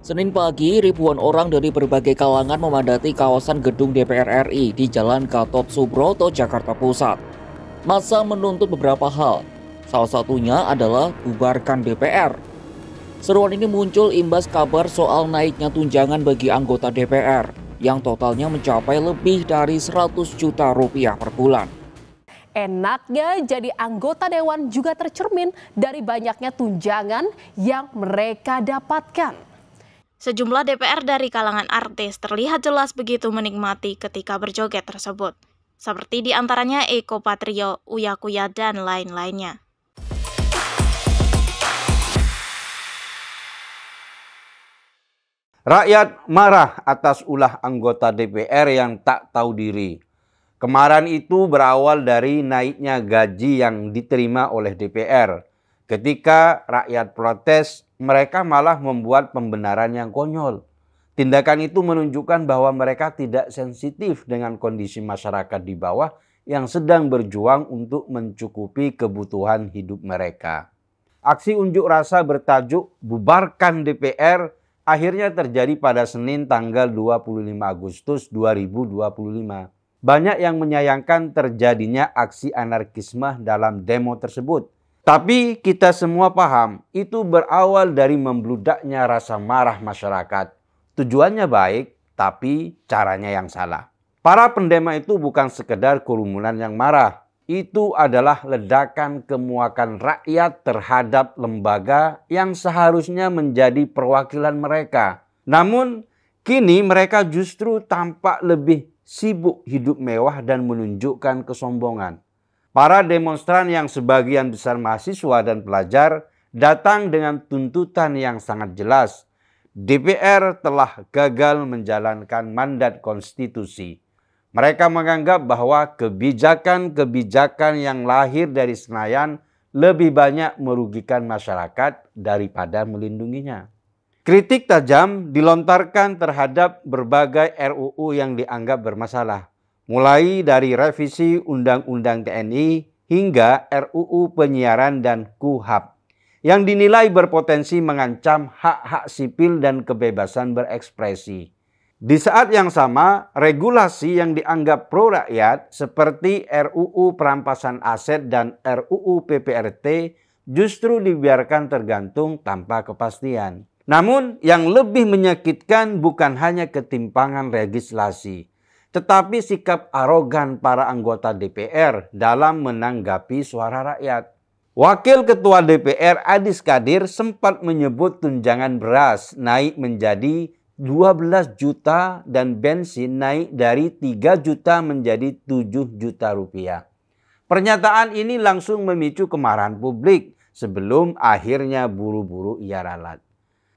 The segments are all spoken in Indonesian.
Senin pagi, ribuan orang dari berbagai kalangan memadati kawasan gedung DPR RI di Jalan Gatot Subroto, Jakarta Pusat. Massa menuntut beberapa hal, salah satunya adalah bubarkan DPR. Seruan ini muncul imbas kabar soal naiknya tunjangan bagi anggota DPR yang totalnya mencapai lebih dari 100 juta rupiah per bulan. Enaknya jadi anggota dewan juga tercermin dari banyaknya tunjangan yang mereka dapatkan. Sejumlah DPR dari kalangan artis terlihat jelas begitu menikmati ketika berjoget tersebut. Seperti diantaranya Eko Patrio, Uya Kuya, dan lain-lainnya. Rakyat marah atas ulah anggota DPR yang tak tahu diri. Kemarahan itu berawal dari naiknya gaji yang diterima oleh DPR. Ketika rakyat protes, mereka malah membuat pembenaran yang konyol. Tindakan itu menunjukkan bahwa mereka tidak sensitif dengan kondisi masyarakat di bawah yang sedang berjuang untuk mencukupi kebutuhan hidup mereka. Aksi unjuk rasa bertajuk "Bubarkan DPR" akhirnya terjadi pada Senin tanggal 25 Agustus 2025. Banyak yang menyayangkan terjadinya aksi anarkisme dalam demo tersebut. Tapi kita semua paham, itu berawal dari membludaknya rasa marah masyarakat. Tujuannya baik, tapi caranya yang salah. Para pendemo itu bukan sekedar kerumunan yang marah. Itu adalah ledakan kemuakan rakyat terhadap lembaga yang seharusnya menjadi perwakilan mereka. Namun, kini mereka justru tampak lebih sibuk hidup mewah dan menunjukkan kesombongan. Para demonstran yang sebagian besar mahasiswa dan pelajar datang dengan tuntutan yang sangat jelas. DPR telah gagal menjalankan mandat konstitusi. Mereka menganggap bahwa kebijakan-kebijakan yang lahir dari Senayan lebih banyak merugikan masyarakat daripada melindunginya. Kritik tajam dilontarkan terhadap berbagai RUU yang dianggap bermasalah, mulai dari revisi Undang-Undang TNI hingga RUU Penyiaran dan KUHP, yang dinilai berpotensi mengancam hak-hak sipil dan kebebasan berekspresi. Di saat yang sama, regulasi yang dianggap pro-rakyat seperti RUU Perampasan Aset dan RUU PPRT justru dibiarkan tergantung tanpa kepastian. Namun yang lebih menyakitkan bukan hanya ketimpangan legislasi, tetapi sikap arogan para anggota DPR dalam menanggapi suara rakyat. Wakil Ketua DPR Adis Kadir sempat menyebut tunjangan beras naik menjadi 12 juta dan bensin naik dari 3 juta menjadi 7 juta rupiah. Pernyataan ini langsung memicu kemarahan publik sebelum akhirnya buru-buru ia ralat.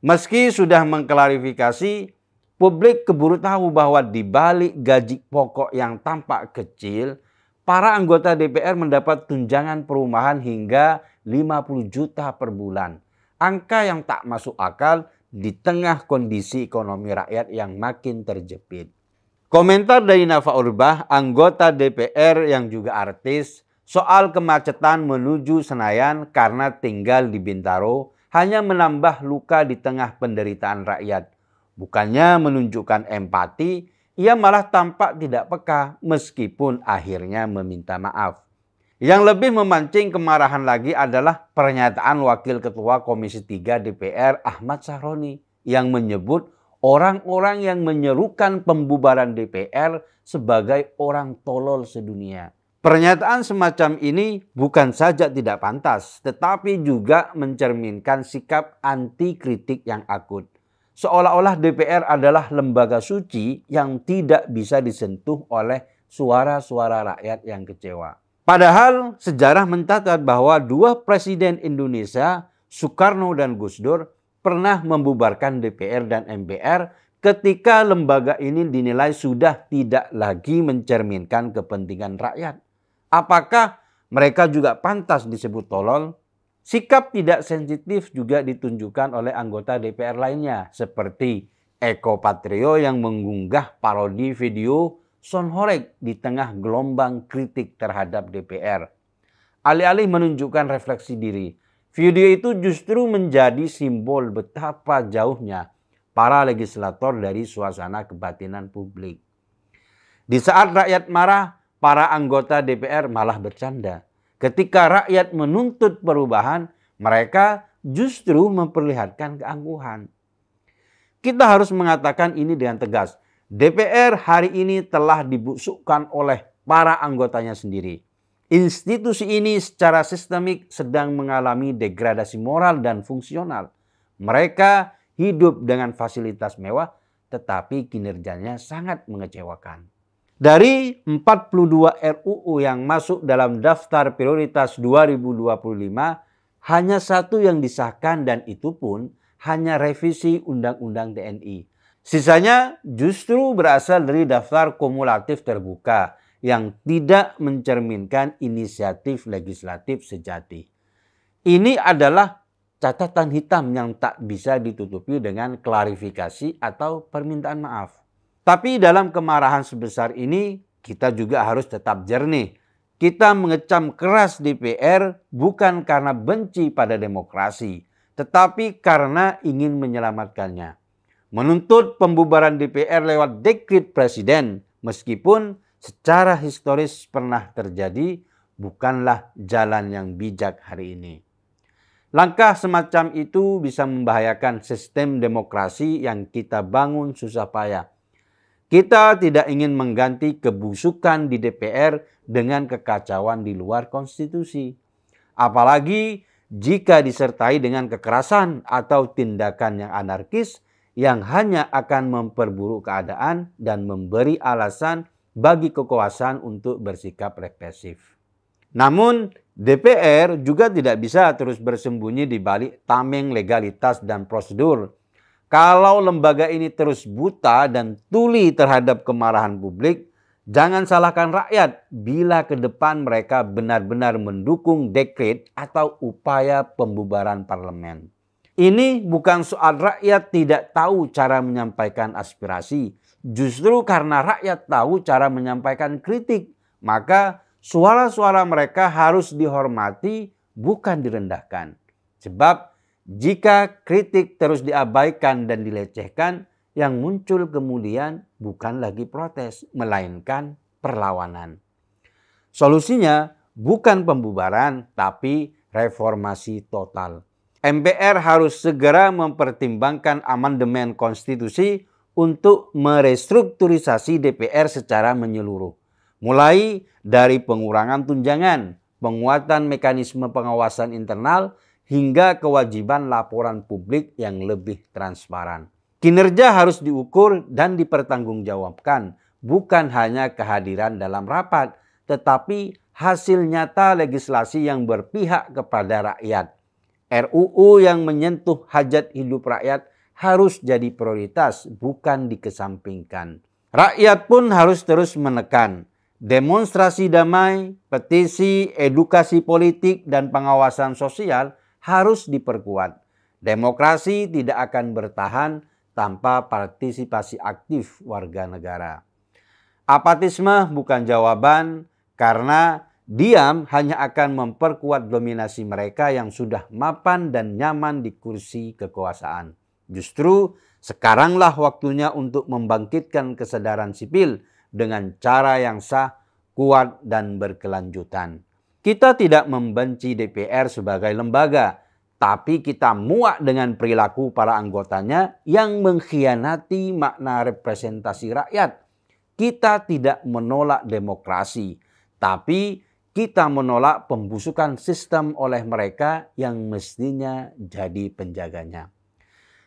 Meski sudah mengklarifikasi, publik keburu tahu bahwa di balik gaji pokok yang tampak kecil, para anggota DPR mendapat tunjangan perumahan hingga 50 juta per bulan. Angka yang tak masuk akal di tengah kondisi ekonomi rakyat yang makin terjepit. Komentar dari Nafa Urbah, anggota DPR yang juga artis, soal kemacetan menuju Senayan karena tinggal di Bintaro, hanya menambah luka di tengah penderitaan rakyat. Bukannya menunjukkan empati, ia malah tampak tidak peka meskipun akhirnya meminta maaf. Yang lebih memancing kemarahan lagi adalah pernyataan Wakil Ketua Komisi 3 DPR Ahmad Sahroni yang menyebut orang-orang yang menyerukan pembubaran DPR sebagai orang tolol sedunia. Pernyataan semacam ini bukan saja tidak pantas, tetapi juga mencerminkan sikap anti kritik yang akut. Seolah-olah DPR adalah lembaga suci yang tidak bisa disentuh oleh suara-suara rakyat yang kecewa. Padahal sejarah mencatat bahwa dua presiden Indonesia, Soekarno dan Gus Dur, pernah membubarkan DPR dan MPR ketika lembaga ini dinilai sudah tidak lagi mencerminkan kepentingan rakyat. Apakah mereka juga pantas disebut tolol? Sikap tidak sensitif juga ditunjukkan oleh anggota DPR lainnya seperti Eko Patrio yang mengunggah parodi video Son Horeg di tengah gelombang kritik terhadap DPR. Alih-alih menunjukkan refleksi diri, video itu justru menjadi simbol betapa jauhnya para legislator dari suasana kebatinan publik. Di saat rakyat marah, para anggota DPR malah bercanda. Ketika rakyat menuntut perubahan, mereka justru memperlihatkan keangkuhan. Kita harus mengatakan ini dengan tegas. DPR hari ini telah dibusukkan oleh para anggotanya sendiri. Institusi ini secara sistemik sedang mengalami degradasi moral dan fungsional. Mereka hidup dengan fasilitas mewah, tetapi kinerjanya sangat mengecewakan. Dari 42 RUU yang masuk dalam daftar prioritas 2025, hanya satu yang disahkan dan itu pun hanya revisi Undang-Undang TNI. Sisanya justru berasal dari daftar kumulatif terbuka yang tidak mencerminkan inisiatif legislatif sejati. Ini adalah catatan hitam yang tak bisa ditutupi dengan klarifikasi atau permintaan maaf. Tapi dalam kemarahan sebesar ini, kita juga harus tetap jernih. Kita mengecam keras DPR bukan karena benci pada demokrasi, tetapi karena ingin menyelamatkannya. Menuntut pembubaran DPR lewat dekret presiden, meskipun secara historis pernah terjadi, bukanlah jalan yang bijak hari ini. Langkah semacam itu bisa membahayakan sistem demokrasi yang kita bangun susah payah. Kita tidak ingin mengganti kebusukan di DPR dengan kekacauan di luar konstitusi. Apalagi jika disertai dengan kekerasan atau tindakan yang anarkis yang hanya akan memperburuk keadaan dan memberi alasan bagi kekuasaan untuk bersikap represif. Namun DPR juga tidak bisa terus bersembunyi di balik tameng legalitas dan prosedur. Kalau lembaga ini terus buta dan tuli terhadap kemarahan publik, jangan salahkan rakyat bila ke depan mereka benar-benar mendukung dekret atau upaya pembubaran parlemen. Ini bukan soal rakyat tidak tahu cara menyampaikan aspirasi. Justru karena rakyat tahu cara menyampaikan kritik, maka suara-suara mereka harus dihormati, bukan direndahkan. Sebab jika kritik terus diabaikan dan dilecehkan, yang muncul kemudian bukan lagi protes, melainkan perlawanan. Solusinya bukan pembubaran, tapi reformasi total. MPR harus segera mempertimbangkan amandemen konstitusi untuk merestrukturisasi DPR secara menyeluruh. Mulai dari pengurangan tunjangan, penguatan mekanisme pengawasan internal, hingga kewajiban laporan publik yang lebih transparan. Kinerja harus diukur dan dipertanggungjawabkan, bukan hanya kehadiran dalam rapat, tetapi hasil nyata legislasi yang berpihak kepada rakyat. RUU yang menyentuh hajat hidup rakyat harus jadi prioritas, bukan dikesampingkan. Rakyat pun harus terus menekan. Demonstrasi damai, petisi, edukasi politik, dan pengawasan sosial harus diperkuat. Demokrasi tidak akan bertahan tanpa partisipasi aktif warga negara. Apatisme bukan jawaban, karena diam hanya akan memperkuat dominasi mereka yang sudah mapan dan nyaman di kursi kekuasaan. Justru sekaranglah waktunya untuk membangkitkan kesadaran sipil dengan cara yang sah, kuat, dan berkelanjutan. Kita tidak membenci DPR sebagai lembaga, tapi kita muak dengan perilaku para anggotanya yang mengkhianati makna representasi rakyat. Kita tidak menolak demokrasi, tapi kita menolak pembusukan sistem oleh mereka yang mestinya jadi penjaganya.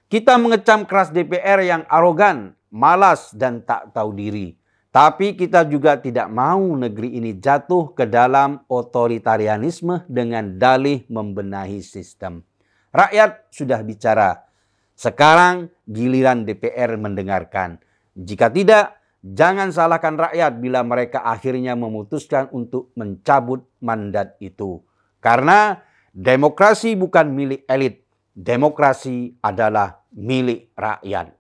Kita mengecam keras DPR yang arogan, malas, dan tak tahu diri. Tapi kita juga tidak mau negeri ini jatuh ke dalam otoritarianisme dengan dalih membenahi sistem. Rakyat sudah bicara. Sekarang giliran DPR mendengarkan. Jika tidak, jangan salahkan rakyat bila mereka akhirnya memutuskan untuk mencabut mandat itu. Karena demokrasi bukan milik elit. Demokrasi adalah milik rakyat.